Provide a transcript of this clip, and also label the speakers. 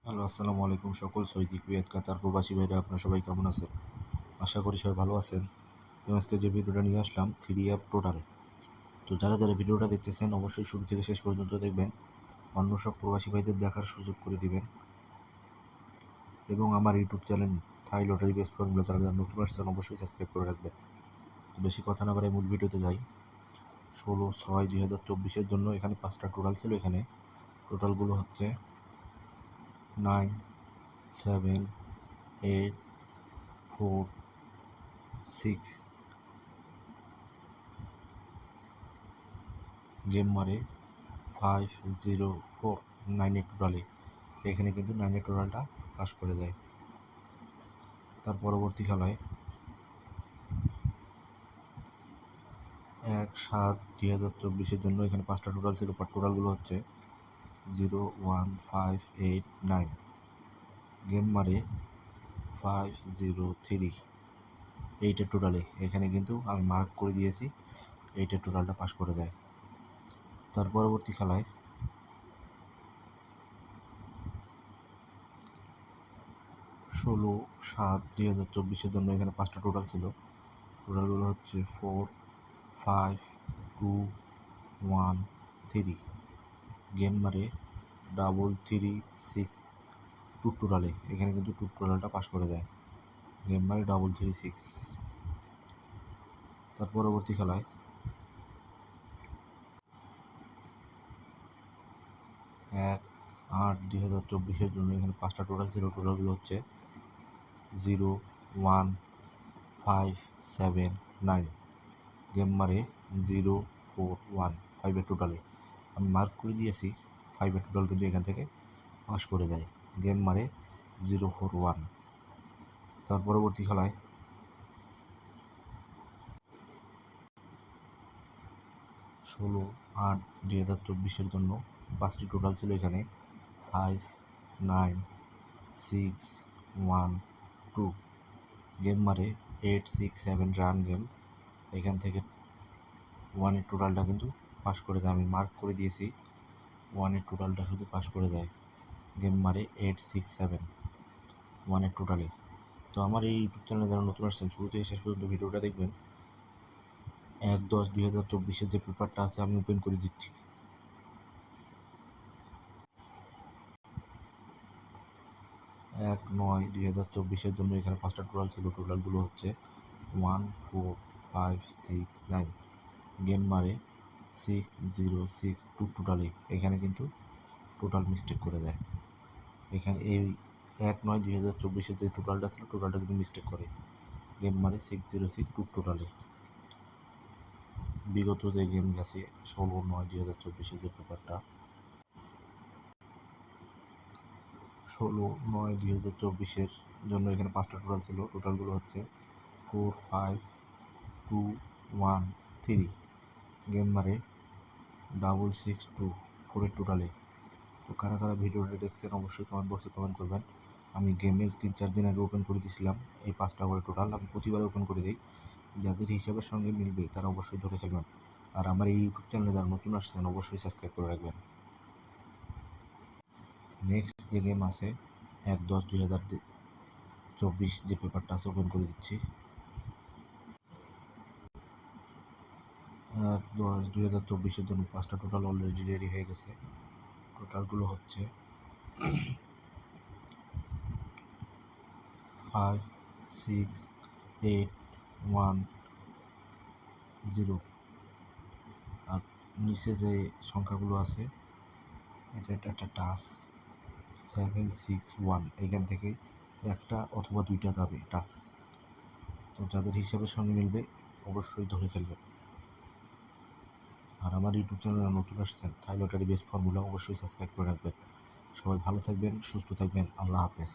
Speaker 1: Hello, আসসালামু আলাইকুম সকল সৌদি, কুয়েত, কাতার প্রবাসী ভাইরা আপনারা সবাই কেমন আছেন? আশা করি সবাই ভালো আছেন। তো আজকে যে ভিডিওটা নিয়ে আসলাম 3 অ্যাপ টোটাল। তো যারা ভিডিওটা দেখতেছেন অবশ্যই শুরু থেকে শেষ পর্যন্ত দেখবেন। অন্য সব প্রবাসী ভাইদের দেখার সুযোগ করে দিবেন। এবং আমার ইউটিউব চ্যানেল থাই লটারি বেস ফর্মুলা যারা নতুন আসছেন অবশ্যই সাবস্ক্রাইব করে রাখবেন। তো বেশি কথা না বলে মূল ভিডিওতে যাই। 16/6/2024 জন্য এখানে 5টা টোটাল ছিল। এখানে টোটালগুলো হচ্ছে 9, 7, 8, 4, 6। গেম মারে 504 9 টোটালে। এখানে কিন্তু 9 টোটালটা পাস করে যায়। তার পরবর্তী খেলায় 1/7/2024 জন্য এখানে 5টা টোটাল ছিল। টোটালগুলো হচ্ছে 01589। গেম মারে 503 8 টোটালে। এখানে কিন্তু আমি মার্ক করে দিয়েছি, 8 টোটালটা পাস করে যায়। তার পরবর্তী খেলায় 16/7/2024 জন্য এখানে 5টা টোটাল ছিল। টোটালগুলো হচ্ছে 45213। গেম মারে 336 টোটালে। এখানে কিন্তু টোটালটা পাস করে যায়। গেম মারে 336। তার পরবর্তী খেলায় 1/8/2024 জন্য এখানে 5টা টোটাল ছিল। টোটালগুলো হচ্ছে 01579। গেম মারে 041 টোটালে। আমি মার্ক করে দিয়েছি, 5 টোটাল কিন্তু এখান থেকে পাস করে যায়। গেম মারে 041। তার পরবর্তী খেলায় 16/8/2024 জন্য 5টি টোটাল ছিল। এখানে 59612। গেম মারে 867 রান গেম। এখান থেকে 1 টোটালটা কিন্তু পাস করে যায়। আমি মার্ক করে দিয়েছি, 1 টোটালটা শুধু পাস করে যায়। গেম মারে 867 টোটালে। তো আমার এই ইউটিউব চ্যানেলে যারা নতুন আসছেন শুরু থেকে শেষ পর্যন্ত ভিডিওটা দেখবেন। 1/10/2024 যে পেপারটা আছে আমি ওপেন করে দিচ্ছি। 1/9/2024 জন্য এখানে 5টা টোটাল ছিল। টোটালগুলো হচ্ছে 14569। গেম মারে 6062 টোটালে। এখানে কিন্তু টোটাল মিস্টেক করে যায়। এখানে এই 1/9/2024 যে টোটালটা ছিল টোটালটা কিন্তু মিস্টেক করে। গেম মারে 6062 টোটালে। বিগত যে গেম গেছে 16/9/2024 যে পেপারটা, 16/9/2024 জন্য এখানে 5টা টোটাল ছিল। টোটালগুলো হচ্ছে 45213। গেম মারে 6624 টোটালে। তো কারা ভিডিওটা দেখছেন অবশ্যই কমেন্ট বক্সে কমেন্ট করবেন। আমি গেমের 3-4 দিন আগে ওপেন করে দিয়েছিলাম এই 5টা করে টোটাল। আমি প্রতিবার ওপেন করে দিই। যাদের হিসাবের সঙ্গে মিলবে তারা অবশ্যই ধরে খেলবেন। আর আমার এই ইউটিউব চ্যানেলে যারা নতুন আসছেন অবশ্যই সাবস্ক্রাইব করে রাখবেন। নেক্সট যে গেম আছে 1/10/2024 যে পেপারটা আছে ওপেন করে দিচ্ছি। 1/10/2024 জন্য 5টা টোটাল অলরেডি রেডি হয়ে গেছে। টোটালগুলো হচ্ছে 56810। আর নিচে যে সংখ্যাগুলো আছে এটা একটা টাচ 761। এখান থেকে একটা অথবা 2টা যাবে টাচ। তো যাদের হিসাবের সঙ্গে মিলবে অবশ্যই ধরে খেলবেন। আর আমার ইউটিউব চ্যানেলে নতুন আসছেন থাই লটারি বেস ফর্মুলা অবশ্যই সাবস্ক্রাইব করে রাখবেন। সবাই ভালো থাকবেন, সুস্থ থাকবেন। আল্লাহ হাফেজ।